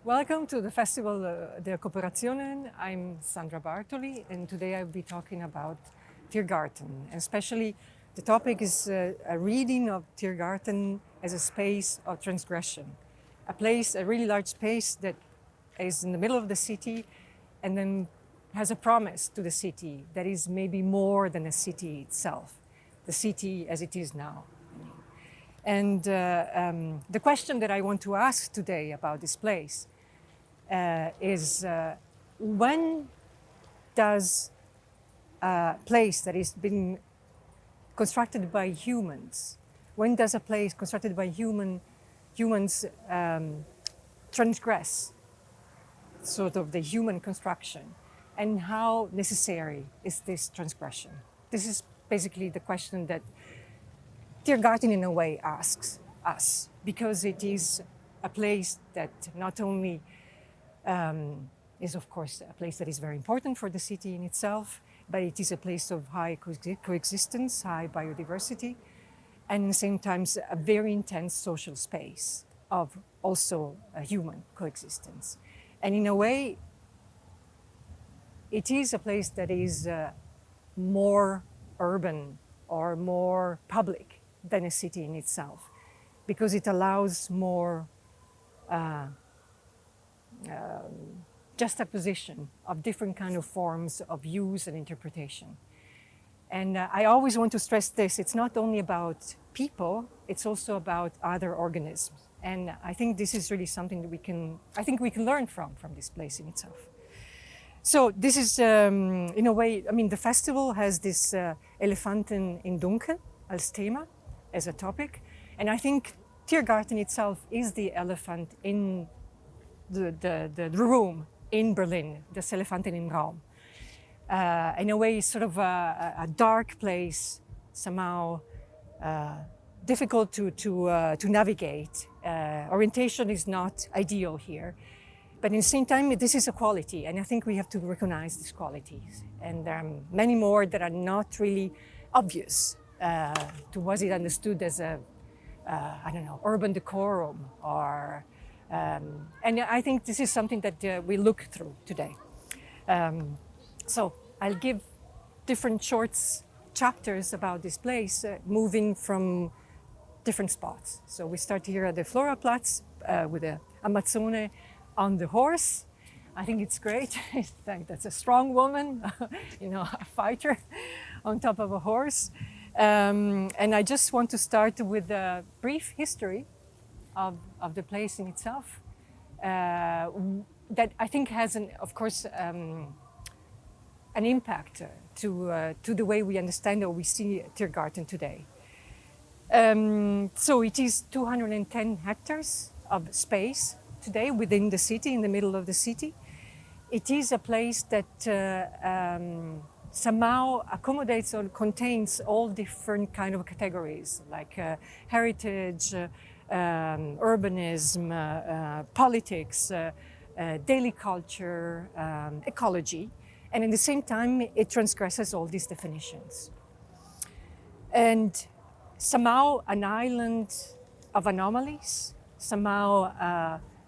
Welcome to the festival der Kooperationen. I'm Sandra Bartoli, and today I'll be talking about Tiergarten. And especially the topic is a reading of Tiergarten as a space of transgression. A really large space that is in the middle of the city and then has a promise to the city that is maybe more than a city itself, the city as it is now. And the question that I want to ask today about this place is when does a place that has been constructed by humans, when does a place constructed by humans transgress sort of the human construction, and how necessary is this transgression? This is basically the question that Tiergarten in a way asks us, because it is a place that not only is of course a place that is very important for the city in itself, but it is a place of high coexistence, high biodiversity, and at the same time a very intense social space of also a human coexistence. And in a way, it is a place that is more urban or more public than a city in itself, because it allows more juxtaposition of different kind of forms of use and interpretation. And I always want to stress this, it's not only about people, it's also about other organisms. And I think this is really something that we can learn from this place in itself. So this is, in a way, I mean, the festival has this Elefant in Dunkeln als Thema, as a topic. And I think Tiergarten itself is the elephant in the room in Berlin, das Elefanten im Raum. In a way, sort of a dark place, somehow difficult to navigate. Orientation is not ideal here. But at the same time, this is a quality, and I think we have to recognize these qualities. And there are many more that are not really obvious to was it understood as a, I don't know, urban decorum or, and I think this is something that we look through today. So I'll give different chapters about this place, moving from different spots. So we start here at the Floraplatz with the Amazone on the horse. I think it's great. I think that's a strong woman, a fighter on top of a horse. And I just want to start with a brief history of the place in itself that I think has, of course, an impact to the way we understand or we see Tiergarten today. So it is 210 hectares of space today within the city, in the middle of the city. It is a place that somehow accommodates or contains all different kind of categories, like heritage, urbanism, politics, daily culture, ecology, and at the same time it transgresses all these definitions. And somehow an island of anomalies, somehow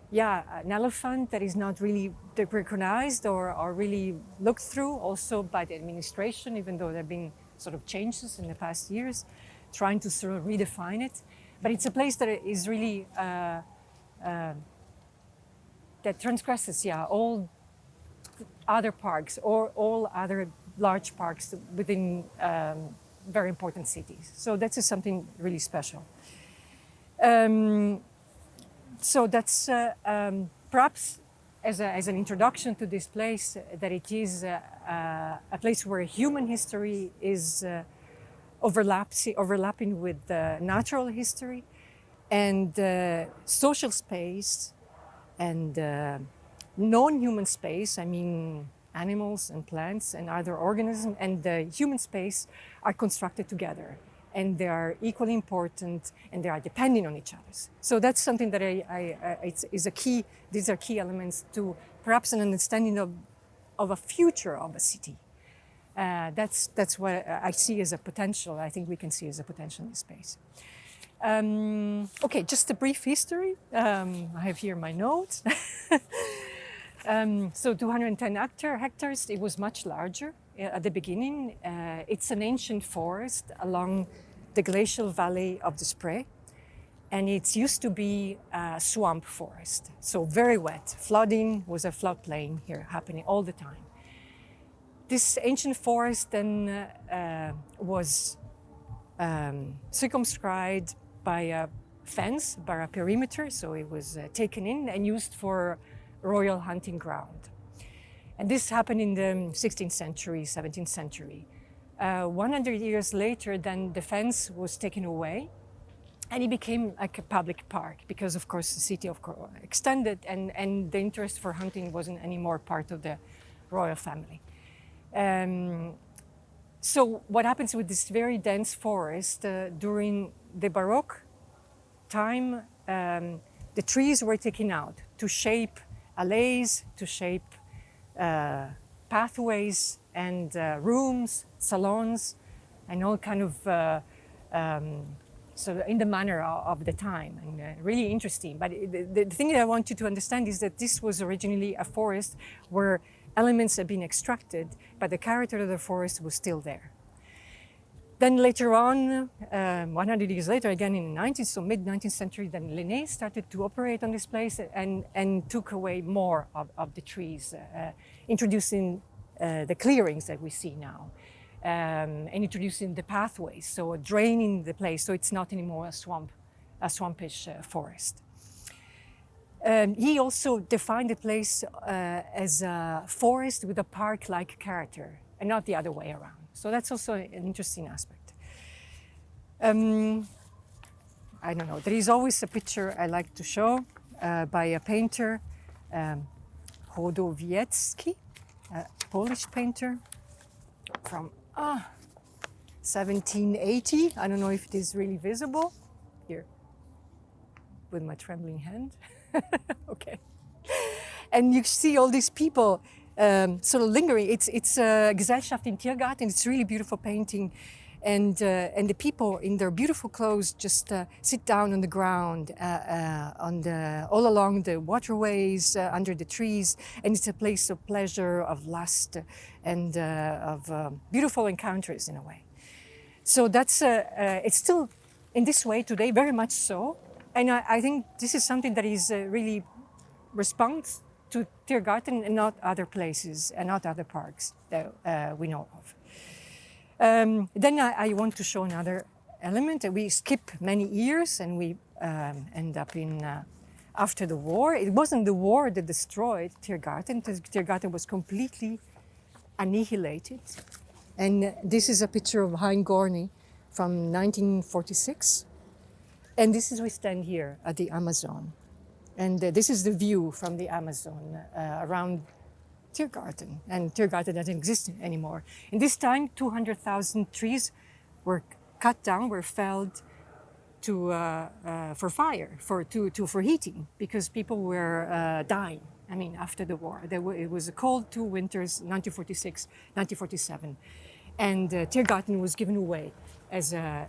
an elephant that is not really recognized or really looked through also by the administration, even though there have been sort of changes in the past years, trying to sort of redefine it. But it's a place that is really, that transgresses, all other parks or all other large parks within very important cities. So that is something really special. So that's perhaps as an introduction to this place, that it is a place where human history is overlapping with natural history, and social space and non-human space, I mean animals and plants and other organisms, and the human space are constructed together. And they are equally important, and they are depending on each other. So that's something that is a key. These are key elements to perhaps an understanding of a future of a city. That's what I see as a potential. I think we can see as a potential in this space. Okay, just a brief history. I have here my notes. So 210 hectares, it was much larger at the beginning. It's an ancient forest along the glacial valley of the Spree. And it used to be a swamp forest, so very wet. Flooding was a floodplain here happening all the time. This ancient forest then was circumscribed by a fence, by a perimeter, so it was taken in and used for royal hunting ground. And this happened in the 16th century, 17th century. 100 years later, then the fence was taken away. And it became like a public park because, of course, the city extended and the interest for hunting wasn't anymore part of the royal family. So what happens with this very dense forest, during the Baroque time, the trees were taken out to shape alleys, to shape pathways and rooms, salons, and all kind of so in the manner of the time, and really interesting. But the thing that I want you to understand is that this was originally a forest where elements had been extracted, but the character of the forest was still there. Then later on, 100 years later, again in the 19th, so mid-19th century, then Linné started to operate on this place and took away more of the trees, introducing the clearings that we see now. And introducing the pathways, so draining the place, so it's not anymore a swampish forest. He also defined the place as a forest with a park-like character, and not the other way around. So that's also an interesting aspect. I don't know, there is always a picture I like to show by a painter, Chodowiecki, a Polish painter from 1780. I don't know if it is really visible here with my trembling hand. Okay. And you see all these people sort of lingering. It's Gesellschaft in Tiergarten. It's really beautiful painting. And the people in their beautiful clothes just sit down on the ground, all along the waterways, under the trees, and it's a place of pleasure, of lust, and of beautiful encounters in a way. So that's it's still in this way today, very much so, and I think this is something that is really responds to Tiergarten and not other places and not other parks that we know of. Then I want to show another element. We skip many years and we end up in after the war. It wasn't the war that destroyed Tiergarten. Tiergarten was completely annihilated. And this is a picture of Hein Gorny from 1946. And this is, we stand here at the Amazon. And this is the view from the Amazon around Tiergarten, and Tiergarten doesn't exist anymore. In this time, 200,000 trees were cut down, were felled for fire, for heating, because people were dying. I mean, after the war, it was a cold 2 winters, 1946, 1947, and Tiergarten was given away as to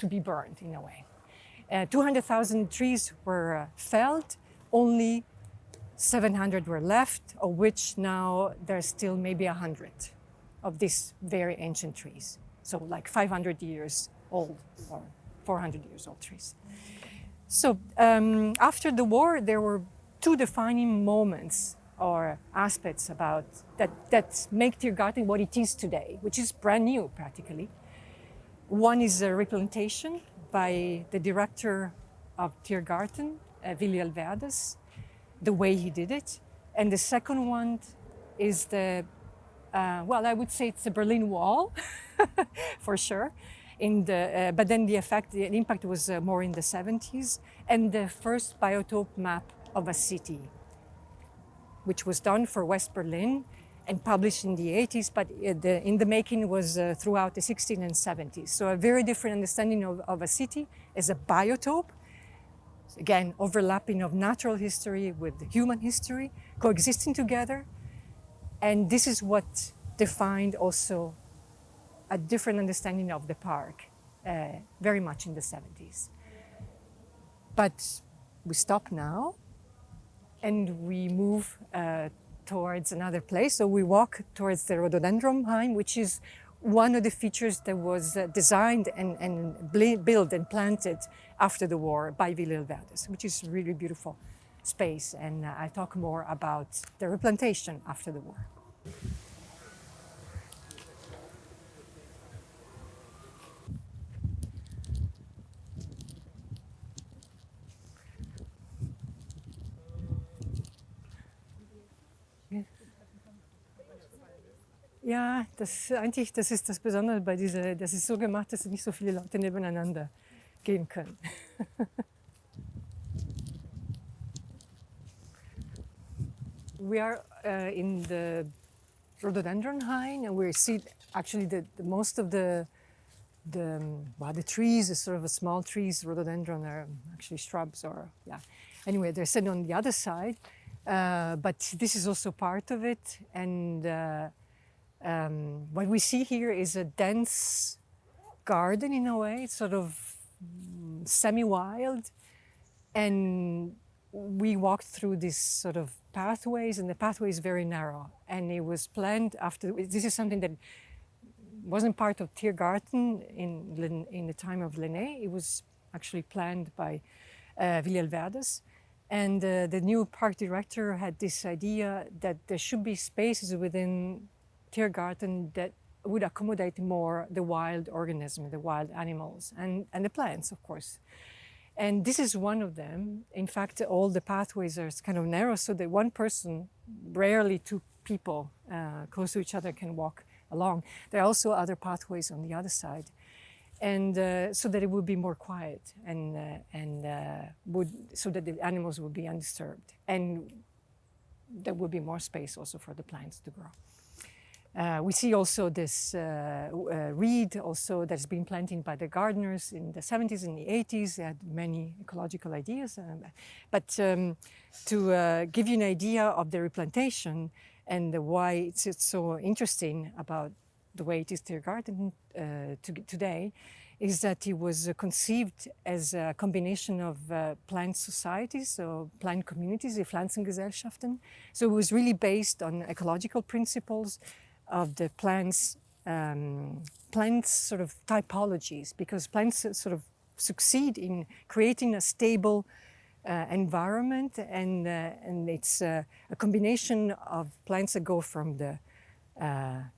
be burned in a way. 200,000 trees were felled, only 700 were left, of which now there's still maybe 100 of these very ancient trees. So like 500 years old or 400 years old trees. So after the war, there were 2 defining moments or aspects about that make Tiergarten what it is today, which is brand new practically. One is a replantation by the director of Tiergarten, Willy Alverdes, the way he did it. And the second one is I would say it's the Berlin Wall, for sure. But then the impact was more in the 70s, and the first biotope map of a city, which was done for West Berlin and published in the 80s, but in the making was throughout the 60s and 70s. So a very different understanding of a city as a biotope. Again, overlapping of natural history with human history, coexisting together. And this is what defined also a different understanding of the park very much in the 70s. But we stop now and we move towards another place. So we walk towards the rhododendron, which is one of the features that was designed and built and planted after the war by Villiers Verdes, which is a really beautiful space. And I'll talk more about the replantation after the war. Ja, das ist das Besondere bei das ist so gemacht, dass nicht so viele Leute nebeneinander gehen können. We are in the rhododendron hain, and we see actually the most of the trees is sort of a small trees. Rhododendron are actually shrubs, or Anyway, they're sitting on the other side, but this is also part of it, and. What we see here is a dense garden in a way, sort of semi-wild. And we walked through these sort of pathways, and the pathway is very narrow. And it was planned after, this is something that wasn't part of Tiergarten in the time of Linné. It was actually planned by Villiers Verdes. And the new park director had this idea that there should be spaces within Tiergarten that would accommodate more the wild organism, the wild animals, and the plants, of course. And this is one of them. In fact, all the pathways are kind of narrow, so that one person, rarely two people close to each other, can walk along. There are also other pathways on the other side, and so that it would be more quiet, so that the animals would be undisturbed, and there would be more space also for the plants to grow. We see also this reed also that's been planted by the gardeners in the 70s and the 80s. They had many ecological ideas. But to give you an idea of the replantation and why it's so interesting about the way it is Tiergarten today, is that it was conceived as a combination of plant societies, so plant communities, the Pflanzengesellschaften. So it was really based on ecological principles of the plants sort of typologies, because plants sort of succeed in creating a stable environment, and it's a combination of plants that go from the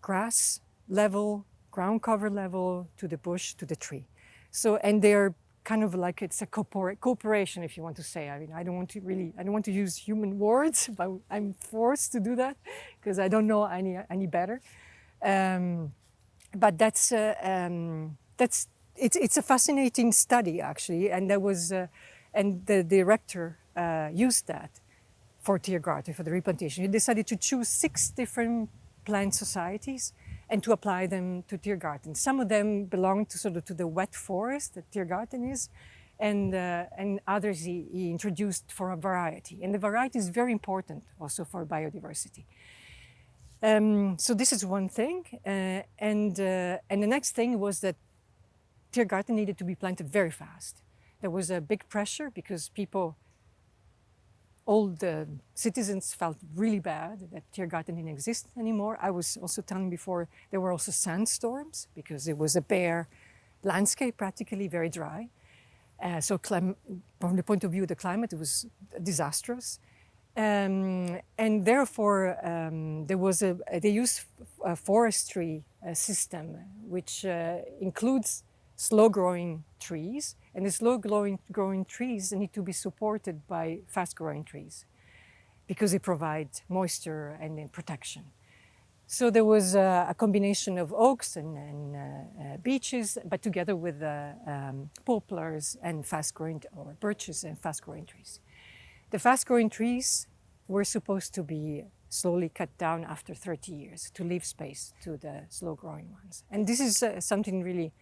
grass level, ground cover level, to the bush, to the tree. So, and they're kind of like, it's a cooperation, if you want to say. I mean, I don't want to use human words, but I'm forced to do that because I don't know any better. But it's a fascinating study, actually, and and the director used that for Tiergarten, for the replantation. He decided to choose 6 different plant societies and to apply them to Tiergarten. Some of them belong to sort of to the wet forest that Tiergarten is, and others he introduced for a variety. And the variety is very important also for biodiversity. So this is one thing, and the next thing was that Tiergarten needed to be planted very fast. There was a big pressure because all the citizens felt really bad that Tiergarten didn't exist anymore. I was also telling before, there were also sandstorms because it was a bare landscape, practically very dry. So from the point of view of the climate, it was disastrous. And therefore, they used a forestry system, which includes slow-growing trees, and the slow-growing trees need to be supported by fast-growing trees because they provide moisture and protection. So there was a combination of oaks and beeches, but together with poplars and fast-growing, or birches and fast-growing trees. The fast-growing trees were supposed to be slowly cut down after 30 years to leave space to the slow-growing ones. And this is something really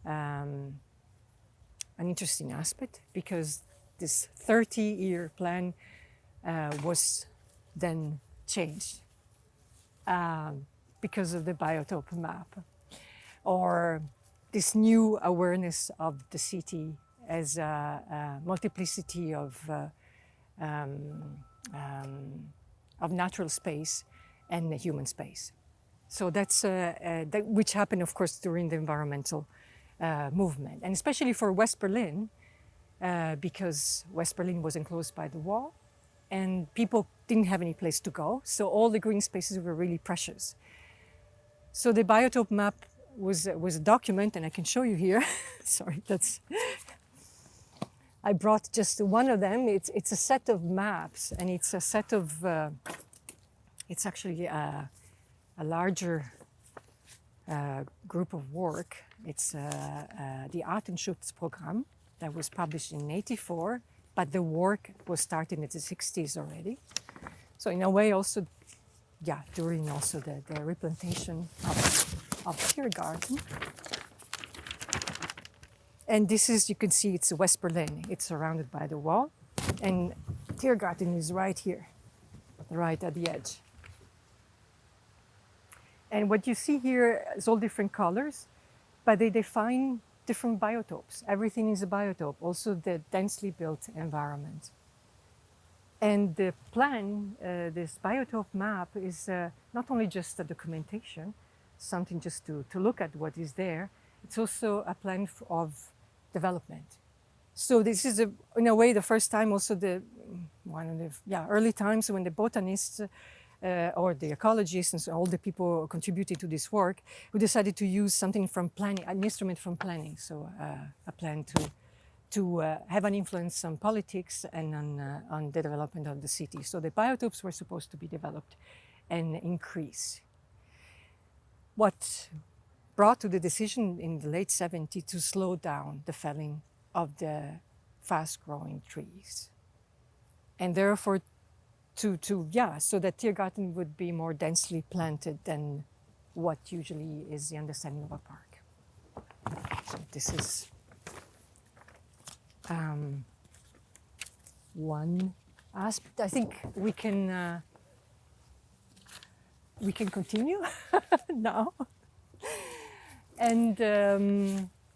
an interesting aspect, because this 30-year plan was then changed because of the biotope map, or this new awareness of the city as a multiplicity of natural space and human space. So that's which happened, of course, during the environmental movement, and especially for West Berlin, because West Berlin was enclosed by the wall, and people didn't have any place to go. So all the green spaces were really precious. So the biotope map was a document, and I can show you here. Sorry, I brought just one of them. It's a set of maps, and it's a set of. It's actually a larger group of work. It's the Artenschutzprogramm that was published in '84, but the work was started in the '60s already. So in a way, also, during also the replantation of Tiergarten. And this is, you can see, it's West Berlin. It's surrounded by the wall, and Tiergarten is right here, right at the edge. And what you see here is all different colors, but they define different biotopes. Everything is a biotope, also the densely built environment. And the plan, this biotope map, is not only just a documentation, something just to look at what is there, it's also a plan of development. So this is, in a way, the first time, also one of the early times when the botanists or the ecologists and so all the people contributed to this work, we decided to use something from planning, an instrument from planning, so a plan to have an influence on politics and on the development of the city. So the biotopes were supposed to be developed and increase. What brought to the decision in the late 70s to slow down the felling of the fast-growing trees. And therefore, so that Tiergarten would be more densely planted than what usually is the understanding of a park. So this is one aspect. I think we can continue now. And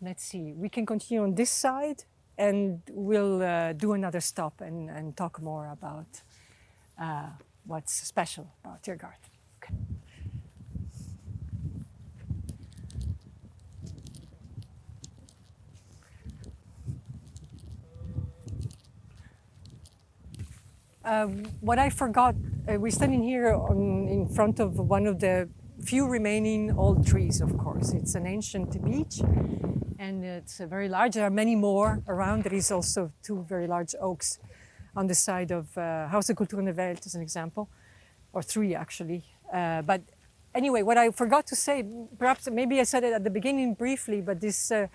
let's see, we can continue on this side, and we'll do another stop and talk more about what's special about Tiergarten. Okay. What I forgot, we're standing here in front of one of the few remaining old trees, of course. It's an ancient beech, and it's very large. There are many more around. There is also 2 very large oaks on the side of Kultur in der Welt, as an example, or 3 actually. But anyway, what I forgot to say, perhaps maybe I said it at the beginning briefly, but this the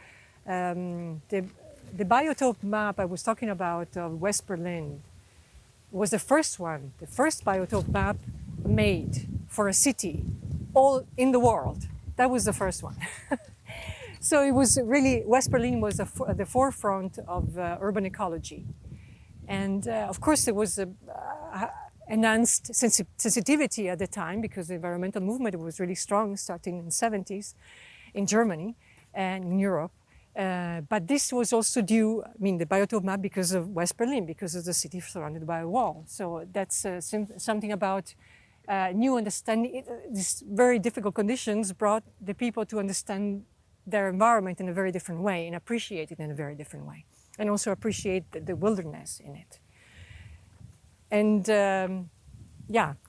biotope map I was talking about of West Berlin was the first one, the first biotope map made for a city all in the world. That was the first one. So it was really, West Berlin was at the forefront of urban ecology. And of course there was enhanced sensitivity at the time because the environmental movement was really strong starting in the 70s in Germany and in Europe. But this was also due, the biotope map, because of West Berlin, because of the city surrounded by a wall. So that's something about new understanding. These very difficult conditions brought the people to understand their environment in a very different way and appreciate it in a very different way, and also appreciate the wilderness in it. And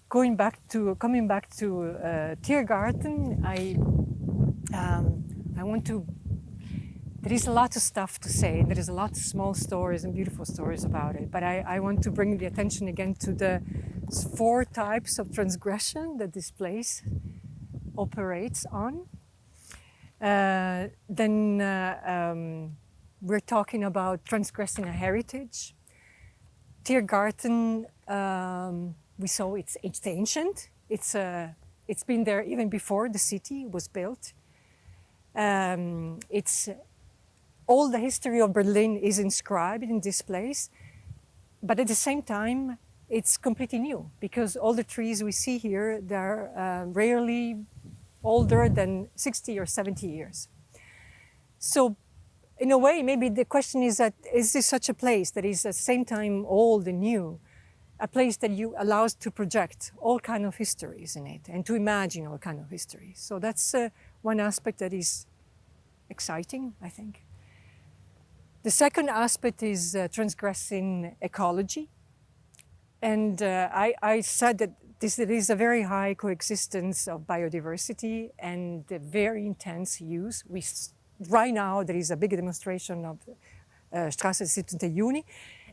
coming back to Tiergarten, I want to. There is a lot of stuff to say, and there is a lot of small stories and beautiful stories about it. But I want to bring the attention again to the 4 types of transgression that this place operates on. Then we're talking about transgressing a heritage. Tiergarten, we saw it's ancient. It's been there even before the city was built. All the history of Berlin is inscribed in this place, but at the same time, it's completely new because all the trees we see here, they're rarely older than 60 or 70 years. So in a way, maybe the question is that, is this such a place that is at the same time old and new, a place that you allows to project all kind of histories in it and to imagine all kind of histories. So that's one aspect that is exciting, I think. The second aspect is transgressing ecology. And I said that there is a very high coexistence of biodiversity and very intense use. Right now, there is a big demonstration of Straße des 17. Juni,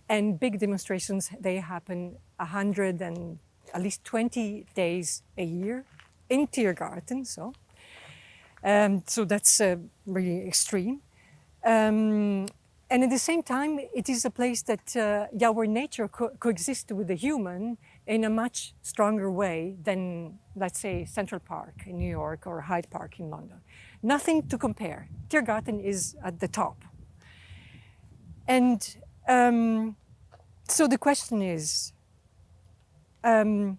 and big demonstrations, they happen 100 and at least 20 days a year in Tiergarten. So that's really extreme. And at the same time, it is a place that, where nature coexists with the human in a much stronger way than, let's say, Central Park in New York or Hyde Park in London. Nothing to compare. Tiergarten is at the top. And so the question is, that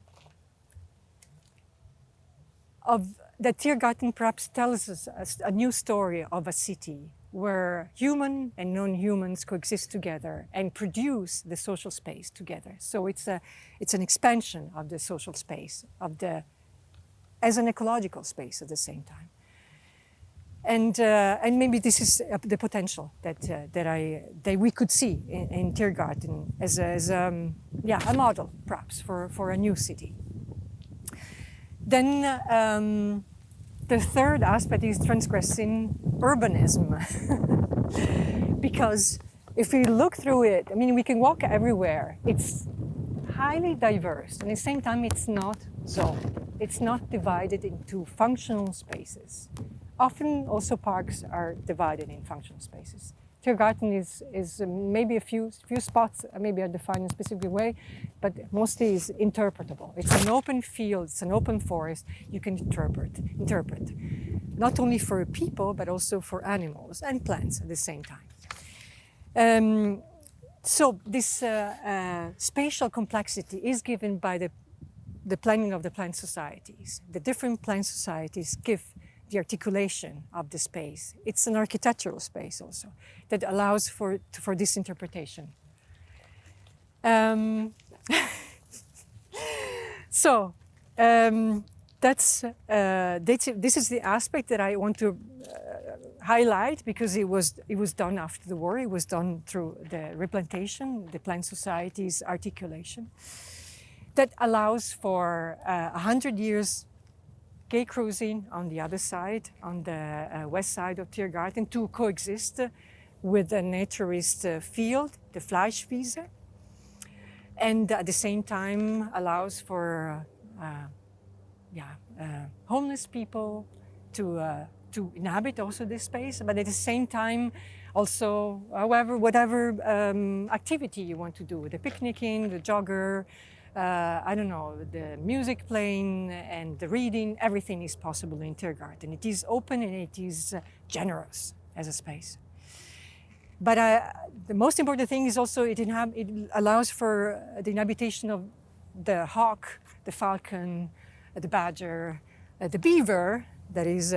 Tiergarten perhaps tells us a new story of a city where human and non-humans coexist together and produce the social space together. So it's an expansion of the social space as an ecological space at the same time. And maybe this is the potential that we could see in Tiergarten as a model perhaps for a new city. Then the third aspect is transgressing urbanism. Because if we look through it, I mean, we can walk everywhere. It's highly diverse, and at the same time, it's not zoned. It's not divided into functional spaces. Often also parks are divided in functional spaces. Tiergarten is maybe a few spots, maybe are defined in a specific way, but mostly is interpretable. It's an open field, it's an open forest, you can interpret. Not only for people, but also for animals and plants at the same time. So this spatial complexity is given by the planning of the plant societies. The different plant societies give the articulation of the space. It's an architectural space also that allows for this interpretation. So this is the aspect that I want to highlight, because it was done after the war. It was done through the replantation, the plant society's articulation, that allows for 100 years gay cruising on the other side, on the west side of Tiergarten, to coexist with the naturist field, the Fleischwiese, and at the same time allows for homeless people to inhabit also this space, but at the same time also, whatever activity you want to do, the picnicking, the jogger, the music playing and the reading, everything is possible in Tiergarten. It is open and it is generous as a space. But the most important thing is also it allows for the inhabitation of the hawk, the falcon, the badger, the beaver that is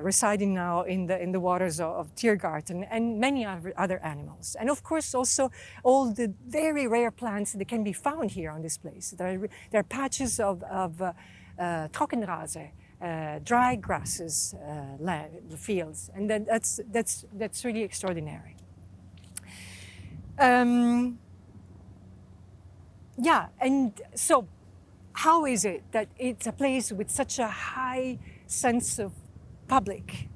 residing now in the waters of Tiergarten, and many other animals. And of course also all the very rare plants that can be found here on this place. There are patches of Trockenrase, dry grasses, fields, and that's really extraordinary. And so how is it that it's a place with such a high sense of public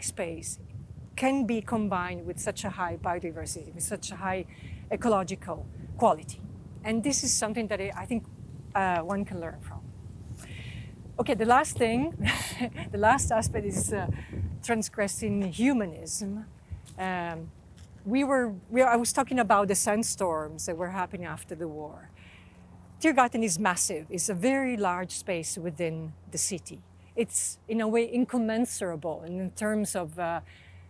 space can be combined with such a high biodiversity, with such a high ecological quality? And this is something that I think one can learn from. Okay, the last thing, the last aspect is transgressing humanism. I was talking about the sandstorms that were happening after the war. Tiergarten is massive. It's a very large space within the city. It's in a way incommensurable, and in terms of,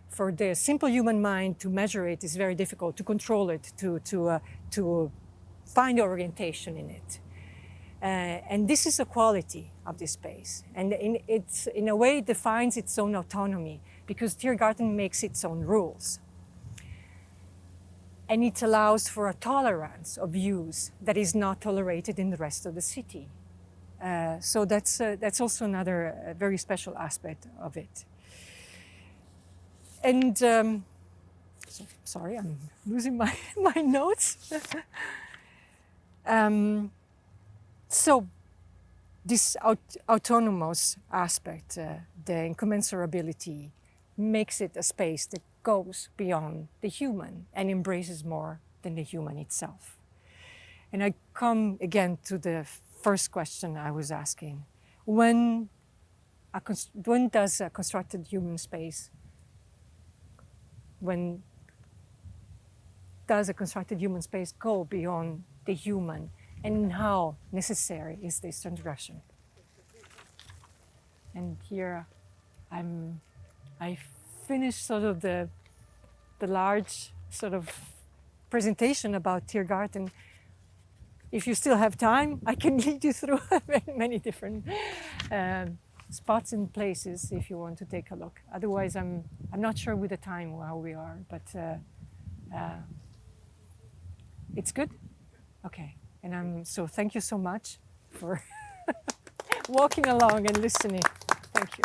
for the simple human mind to measure it is very difficult, to control it, to find orientation in it. And this is the quality of this space. And it's in a way defines its own autonomy because Tiergarten makes its own rules. And it allows for a tolerance of use that is not tolerated in the rest of the city. So that's also another very special aspect of it. And sorry, I'm losing my notes. So this autonomous aspect, the incommensurability, makes it a space that goes beyond the human and embraces more than the human itself. And I come again to the first question I was asking. When does a constructed human space, when does a constructed human space go beyond the human, and how necessary is this transgression? And here I finished sort of the large sort of presentation about Tiergarten. If you still have time, I can lead you through many different spots and places if you want to take a look. Otherwise, I'm not sure with the time how we are, but it's good? Okay. And so thank you so much for walking along and listening. Thank you.